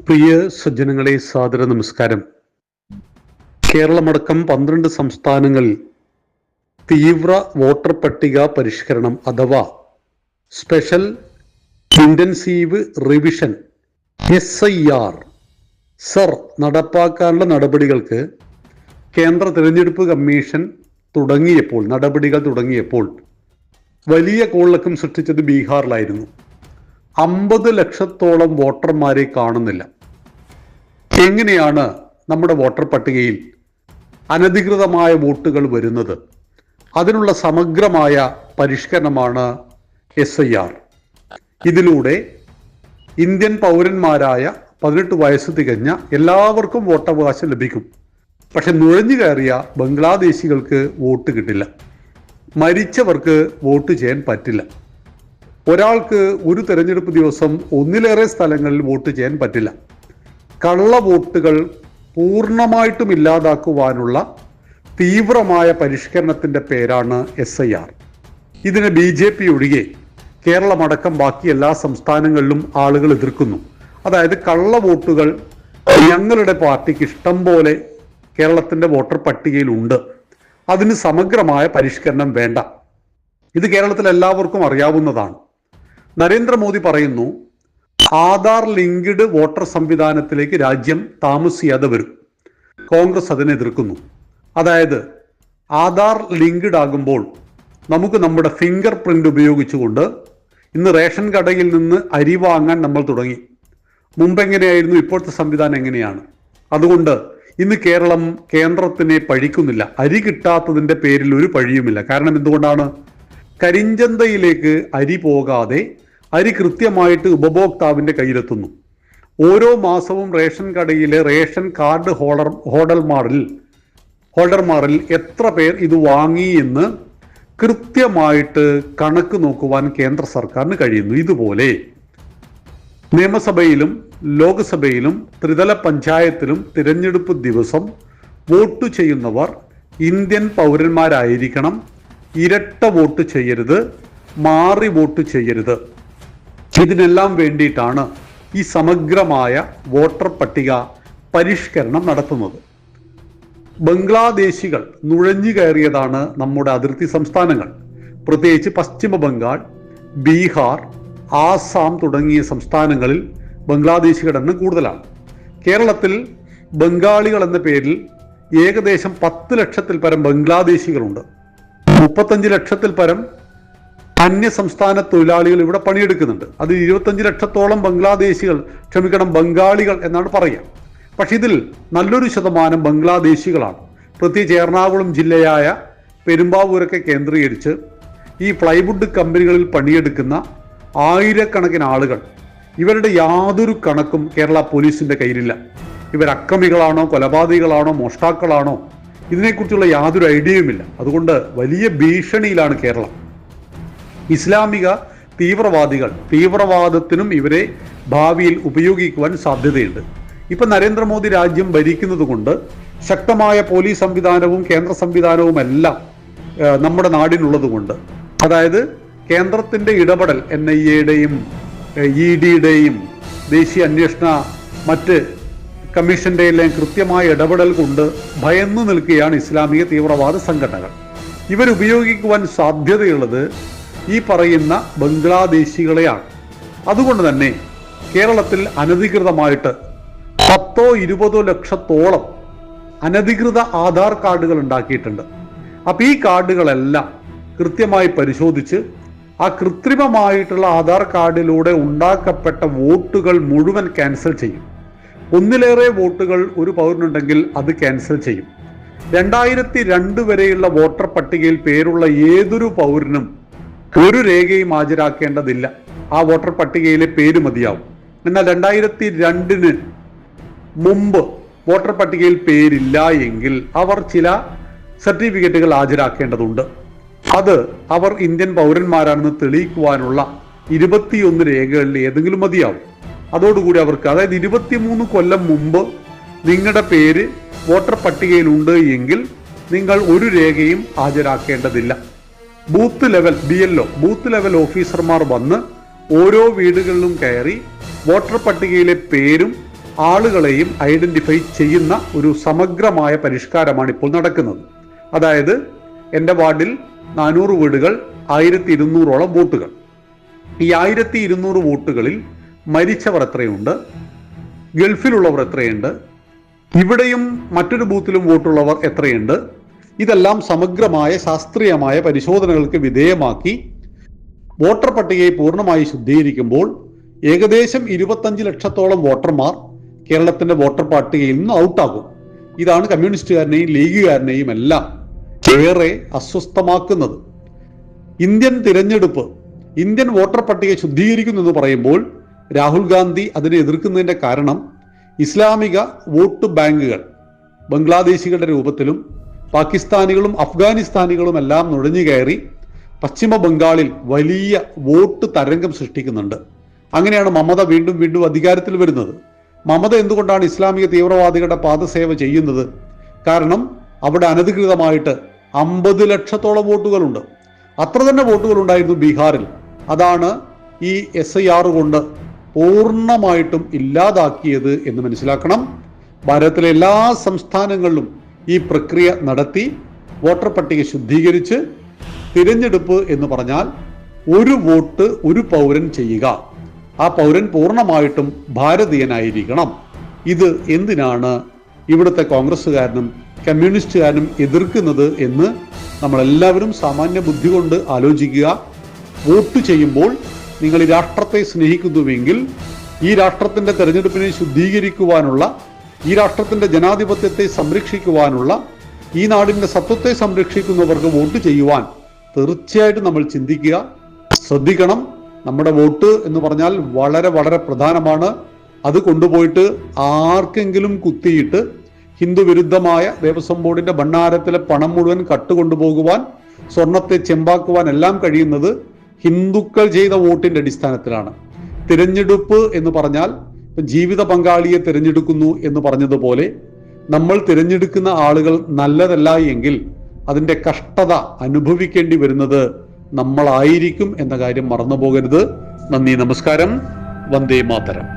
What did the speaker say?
പ്രിയ സജ്ജനങ്ങളെ, സാദര നമസ്കാരം. കേരളമടക്കം 12 സംസ്ഥാനങ്ങളിൽ തീവ്ര വോട്ടർ പട്ടിക പരിഷ്കരണം അഥവാ സ്പെഷ്യൽ ഇന്റൻസീവ് റിവിഷൻ SIR നടപ്പാക്കാനുള്ള നടപടികൾക്ക് കേന്ദ്ര തിരഞ്ഞെടുപ്പ് കമ്മീഷൻ നടപടികൾ തുടങ്ങിയപ്പോൾ വലിയ കോളിളക്കം സൃഷ്ടിച്ചത് ബീഹാറിലായിരുന്നു. 50 ലക്ഷത്തോളം വോട്ടർമാരെ കാണുന്നില്ല. എങ്ങനെയാണ് നമ്മുടെ വോട്ടർ പട്ടികയിൽ അനധികൃതമായ വോട്ടുകൾ വരുന്നത്? അതിനുള്ള സമഗ്രമായ പരിഷ്കരണമാണ് SIR. ഇതിലൂടെ ഇന്ത്യൻ പൗരന്മാരായ 18 വയസ്സ് തികഞ്ഞ എല്ലാവർക്കും വോട്ടവകാശം ലഭിക്കും. പക്ഷെ നുഴഞ്ഞു കയറിയ ബംഗ്ലാദേശികൾക്ക് വോട്ട് കിട്ടില്ല. മരിച്ചവർക്ക് വോട്ട് ചെയ്യാൻ പറ്റില്ല. ഒരാൾക്ക് ഒരു തെരഞ്ഞെടുപ്പ് ദിവസം ഒന്നിലേറെ സ്ഥലങ്ങളിൽ വോട്ട് ചെയ്യാൻ പറ്റില്ല. കള്ള വോട്ടുകൾ പൂർണ്ണമായിട്ടും ഇല്ലാതാക്കുവാനുള്ള തീവ്രമായ പരിഷ്കരണത്തിൻ്റെ പേരാണ് SIR. ഇതിനെ BJP ഒഴികെ കേരളമടക്കം ബാക്കി എല്ലാ സംസ്ഥാനങ്ങളിലും ആളുകൾ എതിർക്കുന്നു. അതായത് കള്ള വോട്ടുകൾ ഞങ്ങളുടെ പാർട്ടിക്ക് ഇഷ്ടം പോലെ കേരളത്തിൻ്റെ വോട്ടർ പട്ടികയിലുണ്ട്, അതിന് സമഗ്രമായ പരിഷ്കരണം വേണ്ട. ഇത് കേരളത്തിൽ എല്ലാവർക്കും അറിയാവുന്നതാണ്. നരേന്ദ്രമോദി പറയുന്നു ആധാർ ലിങ്ക്ഡ് വോട്ടർ സംവിധാനത്തിലേക്ക് രാജ്യം താമസിയാതെ വരും. കോൺഗ്രസ് അതിനെ എതിർക്കുന്നു. അതായത് ആധാർ ലിങ്ക്ഡ് ആകുമ്പോൾ നമുക്ക് നമ്മുടെ ഫിംഗർ പ്രിന്റ് ഉപയോഗിച്ചുകൊണ്ട് ഇന്ന് റേഷൻ കടയിൽ നിന്ന് അരി വാങ്ങാൻ നമ്മൾ തുടങ്ങി. മുമ്പ് എങ്ങനെയായിരുന്നു, ഇപ്പോഴത്തെ സംവിധാനം എങ്ങനെയാണ്? അതുകൊണ്ട് ഇന്ന് കേരളം കേന്ദ്രത്തിനെ പഴിക്കുന്നില്ല. അരി കിട്ടാത്തതിൻ്റെ പേരിൽ ഒരു പഴിയുമില്ല. കാരണം എന്തുകൊണ്ടാണ്? കരിഞ്ചന്തയിലേക്ക് അരി പോകാതെ അരി കൃത്യമായിട്ട് ഉപഭോക്താവിൻ്റെ കയ്യിലെത്തുന്നു. ഓരോ മാസവും റേഷൻ കടയിലെ റേഷൻ കാർഡ് ഹോൾഡർമാരിൽ എത്ര പേർ ഇത് വാങ്ങി എന്ന് കൃത്യമായിട്ട് കണക്ക് നോക്കുവാൻ കേന്ദ്ര സർക്കാരിന് കഴിയുന്നു. ഇതുപോലെ നിയമസഭയിലും ലോക്സഭയിലും ത്രിതല പഞ്ചായത്തിലും തിരഞ്ഞെടുപ്പ് ദിവസം വോട്ട് ചെയ്യുന്നവർ ഇന്ത്യൻ പൗരന്മാരായിരിക്കണം. ഇരട്ട വോട്ട് ചെയ്യരുത്, മാറി വോട്ട് ചെയ്യരുത്. ഇതിനെല്ലാം വേണ്ടിയിട്ടാണ് ഈ സമഗ്രമായ വോട്ടർ പട്ടിക പരിഷ്കരണം നടത്തുന്നത്. ബംഗ്ലാദേശികൾ നുഴഞ്ഞു കയറിയതാണ് നമ്മുടെ അതിർത്തി സംസ്ഥാനങ്ങൾ. പ്രത്യേകിച്ച് പശ്ചിമ ബംഗാൾ, ബീഹാർ, ആസാം തുടങ്ങിയ സംസ്ഥാനങ്ങളിൽ ബംഗ്ലാദേശികളുടെ എണ്ണം കൂടുതലാണ്. കേരളത്തിൽ ബംഗാളികൾ എന്ന പേരിൽ ഏകദേശം 10 ലക്ഷത്തിൽ പരം ബംഗ്ലാദേശികളുണ്ട്. 35 ലക്ഷത്തിൽ പരം അന്യ സംസ്ഥാന തൊഴിലാളികൾ ഇവിടെ പണിയെടുക്കുന്നുണ്ട്. അത് 25 ലക്ഷത്തോളം ബംഗാളികൾ എന്നാണ് പറയുക. പക്ഷെ ഇതിൽ നല്ലൊരു ശതമാനം ബംഗ്ലാദേശികളാണ്. പ്രത്യേകിച്ച് എറണാകുളം ജില്ലയായ പെരുമ്പാവൂരൊക്കെ കേന്ദ്രീകരിച്ച് ഈ പ്ലൈവുഡ് കമ്പനികളിൽ പണിയെടുക്കുന്ന ആയിരക്കണക്കിന് ആളുകൾ, ഇവരുടെ യാതൊരു കണക്കും കേരള പോലീസിൻ്റെ കയ്യിലില്ല. ഇവർ അക്രമികളാണോ, കൊലപാതകികളാണോ, മോഷ്ടാക്കളാണോ, ഇതിനെക്കുറിച്ചുള്ള യാതൊരു ഐഡിയയുമില്ല. അതുകൊണ്ട് വലിയ ഭീഷണിയിലാണ് കേരളം. ഇസ്ലാമിക തീവ്രവാദത്തിനും ഇവരെ ഭാവിയിൽ ഉപയോഗിക്കുവാൻ സാധ്യതയുണ്ട്. ഇപ്പം നരേന്ദ്രമോദി രാജ്യം ഭരിക്കുന്നത് കൊണ്ട് ശക്തമായ പോലീസ് സംവിധാനവും കേന്ദ്ര സംവിധാനവും എല്ലാം നമ്മുടെ നാടിനുള്ളത് കൊണ്ട്, അതായത് കേന്ദ്രത്തിൻ്റെ ഇടപെടൽ NIA-യുടെയും ED-യുടെയും ദേശീയ അന്വേഷണ മറ്റ് കമ്മീഷൻ്റെ എല്ലാം കൃത്യമായ ഇടപെടൽ കൊണ്ട് ഭയന്നു നിൽക്കുകയാണ് ഇസ്ലാമിക തീവ്രവാദ സംഘടനകൾ. ഇവരുപയോഗിക്കുവാൻ സാധ്യതയുള്ളത് ഈ പറയുന്ന ബംഗ്ലാദേശികളെയാണ്. അതുകൊണ്ട് തന്നെ കേരളത്തിൽ അനധികൃതമായിട്ട് 10-20 ലക്ഷത്തോളം അനധികൃത ആധാർ കാർഡുകൾ ഉണ്ടാക്കിയിട്ടുണ്ട്. അപ്പം ഈ കാർഡുകളെല്ലാം കൃത്യമായി പരിശോധിച്ച് ആ കൃത്രിമമായിട്ടുള്ള ആധാർ കാർഡിലൂടെ ഉണ്ടാക്കപ്പെട്ട വോട്ടുകൾ മുഴുവൻ ക്യാൻസൽ ചെയ്യും. ഒന്നിലേറെ വോട്ടുകൾ ഒരു പൗരനുണ്ടെങ്കിൽ അത് ക്യാൻസൽ ചെയ്യും. 2002 വരെയുള്ള വോട്ടർ പട്ടികയിൽ പേരുള്ള ഏതൊരു പൗരനും ഒരു രേഖയും ഹാജരാക്കേണ്ടതില്ല. ആ വോട്ടർ പട്ടികയിലെ പേര് മതിയാവും. എന്നാൽ 2002 മുമ്പ് വോട്ടർ പട്ടികയിൽ പേരില്ല എങ്കിൽ അവർ ചില സർട്ടിഫിക്കറ്റുകൾ ഹാജരാക്കേണ്ടതുണ്ട്. അത് അവർ ഇന്ത്യൻ പൗരന്മാരാണെന്ന് തെളിയിക്കുവാനുള്ള 21 രേഖകളിൽ ഏതെങ്കിലും മതിയാവും. അതോടുകൂടി അവർക്ക്, അതായത് 23 കൊല്ലം മുമ്പ് നിങ്ങളുടെ പേര് വോട്ടർ പട്ടികയിലുണ്ട് എങ്കിൽ നിങ്ങൾ ഒരു രേഖയും ഹാജരാക്കേണ്ടതില്ല. Booth level BLO booth level ഓഫീസർമാർ വന്ന് ഓരോ വീടുകളിലും കയറി വോട്ടർ പട്ടികയിലെ പേരും ആളുകളെയും ഐഡന്റിഫൈ ചെയ്യുന്ന ഒരു സമഗ്രമായ പരിഷ്കാരമാണ് ഇപ്പോൾ നടക്കുന്നത്. അതായത് എൻ്റെ വാർഡിൽ 400 വീടുകൾ, 1200 വോട്ടുകൾ. ഈ 1200 വോട്ടുകളിൽ മരിച്ചവർ എത്രയുണ്ട്, ഗൾഫിലുള്ളവർ എത്രയുണ്ട്, ഇവിടെയും മറ്റൊരു ബൂത്തിലും വോട്ടുള്ളവർ എത്രയുണ്ട്, ഇതെല്ലാം സമഗ്രമായ ശാസ്ത്രീയമായ പരിശോധനകൾക്ക് വിധേയമാക്കി വോട്ടർ പട്ടികയെ പൂർണ്ണമായി ശുദ്ധീകരിക്കുമ്പോൾ ഏകദേശം 25 ലക്ഷത്തോളം വോട്ടർമാർ കേരളത്തിന്റെ വോട്ടർ പട്ടികയിൽ നിന്ന് ഔട്ടാകും. ഇതാണ് കമ്മ്യൂണിസ്റ്റുകാരനെയും ലീഗുകാരനെയും എല്ലാം ഏറെ അസ്വസ്ഥമാക്കുന്നത്. ഇന്ത്യൻ തിരഞ്ഞെടുപ്പ്, ഇന്ത്യൻ വോട്ടർ പട്ടിക ശുദ്ധീകരിക്കുന്നു എന്ന് പറയുമ്പോൾ രാഹുൽ ഗാന്ധി അതിനെ എതിർക്കുന്നതിന്റെ കാരണം ഇസ്ലാമിക വോട്ട് ബാങ്കുകൾ ബംഗ്ലാദേശികളുടെ രൂപത്തിലും പാകിസ്ഥാനികളും അഫ്ഗാനിസ്ഥാനികളും എല്ലാം നുഴഞ്ഞു കയറി പശ്ചിമ ബംഗാളിൽ വലിയ വോട്ട് തരംഗം സൃഷ്ടിക്കുന്നുണ്ട്. അങ്ങനെയാണ് മമത വീണ്ടും വീണ്ടും അധികാരത്തിൽ വരുന്നത്. മമത എന്തുകൊണ്ടാണ് ഇസ്ലാമിക തീവ്രവാദികളുടെ പാദസേവ ചെയ്യുന്നത്? കാരണം അവിടെ അനധികൃതമായിട്ട് 50 ലക്ഷത്തോളം വോട്ടുകളുണ്ട്. അത്ര തന്നെ വോട്ടുകൾ ഉണ്ടായിരുന്നു ബീഹാറിൽ. അതാണ് ഈ SIR കൊണ്ട് പൂർണ്ണമായിട്ടും ഇല്ലാതാക്കിയത് എന്ന് മനസ്സിലാക്കണം. ഭാരതത്തിലെ എല്ലാ സംസ്ഥാനങ്ങളിലും ഈ പ്രക്രിയ നടത്തി വോട്ടർ പട്ടിക ശുദ്ധീകരിച്ച് തിരഞ്ഞെടുപ്പ് എന്ന് പറഞ്ഞാൽ ഒരു വോട്ട് ഒരു പൗരൻ ചെയ്യുക. ആ പൗരൻ പൂർണ്ണമായിട്ടും ഭാരതീയനായിരിക്കണം. ഇത് എന്തിനാണ് ഇവിടുത്തെ കോൺഗ്രസ്സുകാരനും കമ്മ്യൂണിസ്റ്റുകാരനും എതിർക്കുന്നത് എന്ന് നമ്മളെല്ലാവരും സാമാന്യ ബുദ്ധി കൊണ്ട് ആലോചിക്കുക. വോട്ട് ചെയ്യുമ്പോൾ നിങ്ങൾ ഈ രാഷ്ട്രത്തെ സ്നേഹിക്കുന്നുവെങ്കിൽ ഈ രാഷ്ട്രത്തിന്റെ തെരഞ്ഞെടുപ്പിനെ ശുദ്ധീകരിക്കുവാനുള്ള, ഈ രാഷ്ട്രത്തിന്റെ ജനാധിപത്യത്തെ സംരക്ഷിക്കുവാനുള്ള, ഈ നാടിന്റെ സത്വത്തെ സംരക്ഷിക്കുന്നവർക്ക് വോട്ട് ചെയ്യുവാൻ തീർച്ചയായിട്ടും നമ്മൾ ചിന്തിക്കുക, ശ്രദ്ധിക്കണം. നമ്മുടെ വോട്ട് എന്ന് പറഞ്ഞാൽ വളരെ വളരെ പ്രധാനമാണ്. അത് കൊണ്ടുപോയിട്ട് ആർക്കെങ്കിലും കുത്തിയിട്ട് ഹിന്ദു വിരുദ്ധമായ ദേവസ്വം ബോർഡിന്റെ ഭണ്ഡാരത്തിലെ പണം മുഴുവൻ കട്ടുകൊണ്ടുപോകുവാൻ, സ്വർണത്തെ ചെമ്പാക്കുവാൻ എല്ലാം കഴിയുന്നത് ഹിന്ദുക്കൾ ചെയ്ത വോട്ടിന്റെ അടിസ്ഥാനത്തിലാണ്. തിരഞ്ഞെടുപ്പ് എന്ന് പറഞ്ഞാൽ ജീവിത പങ്കാളിയെ തിരഞ്ഞെടുക്കുന്നു എന്ന് പറഞ്ഞതുപോലെ നമ്മൾ തിരഞ്ഞെടുക്കുന്ന ആളുകൾ നല്ലതല്ല എങ്കിൽ അതിന്റെ കഷ്ടത അനുഭവിക്കേണ്ടി വരുന്നത് നമ്മളായിരിക്കും എന്ന കാര്യം മറന്നു പോകരുത്. നന്ദി, നമസ്കാരം. വന്ദേ മാതരം.